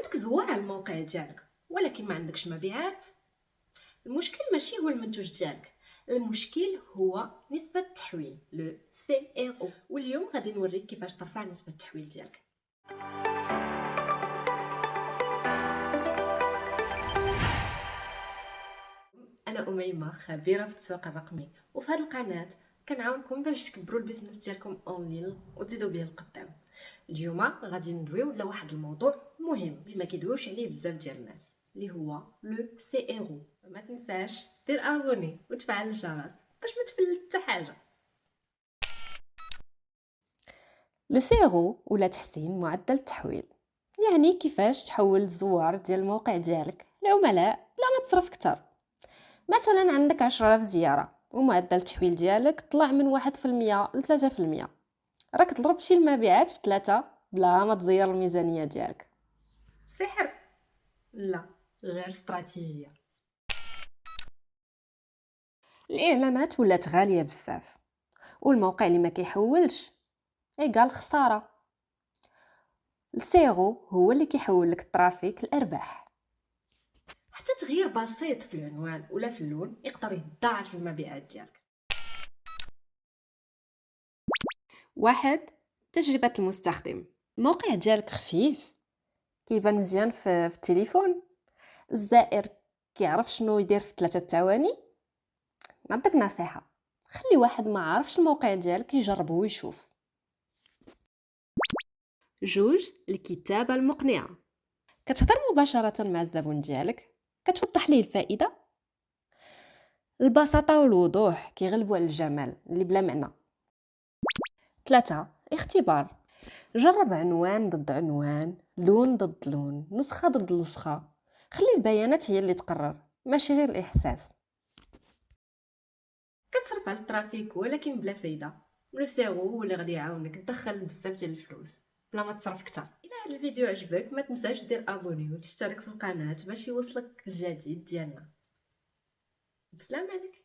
عندك زوار على الموقع ديالك ولكن ما عندكش مبيعات. المشكل ماشي هو المنتوج ديالك، المشكل هو نسبة التحويل لو سي ار او. واليوم غادي نوريك كيفاش ترفع نسبة التحويل ديالك. انا اميمه، خبيره في التسويق الرقمي، وفي هذه القناه كنعاونكم باش تكبروا البيزنس ديالكم اونلاين وتزيدوا به القدام. اليوم غادي ندويو على واحد الموضوع مهم اللي ما كيدويوش عليه بزاف ديال الناس، اللي هو لو سي ار او. ما تنساش دير ابوني وتفعل الجرس باش ما تفلت حتى حاجه. لو سي ار او ولا تحسين معدل التحويل، يعني كيفاش تحول الزوار ديال الموقع ديالك لعملاء بلا ما تصرف كتر. مثلا عندك 10,000 زياره ومعدل التحويل ديالك طلع من 1% ل 3%، راك ضربتي المبيعات في 3 بلا ما تزير الميزانيه ديالك. سحر؟ لا، غير استراتيجيه. الاعلانات ولات غاليه بزاف، والموقع اللي ما كيحولش ايقال خساره. السيرو هو اللي كيحول لك الترافيك الارباح. حتى تغيير بسيط في العنوان ولا في اللون يقدر يضاعف المبيعات ديالك. واحد، تجربة المستخدم. الموقع ديالك خفيف، كيبان مزيان في التليفون، الزائر كيعرف شنو يدير في 3 ثواني. نعطيك نصيحة، خلي واحد ما عارفش الموقع ديالك يجربه ويشوف. جوج، الكتابة المقنعة. كتهضر مباشرة مع الزبون ديالك، كتوضح ليه الفائدة. البساطة والوضوح كيغلبوا على الجمال اللي بلا معنى. 3، اختبار. جرب عنوان ضد عنوان، لون ضد لون، نسخة ضد نسخة. خلي البيانات هي اللي تقرر، ماشي غير الإحساس. كتصرف على الترافيك ولكن بلا فايده. لو سيرو هو اللي غادي يعاونك تدخل بزاف ديال الفلوس بلا ما تصرف كتر. الى هذا الفيديو عجبك ما تنساش دير ابوني وتشترك في القناه باش يوصلك الجديد ديالنا. بسلام عليك.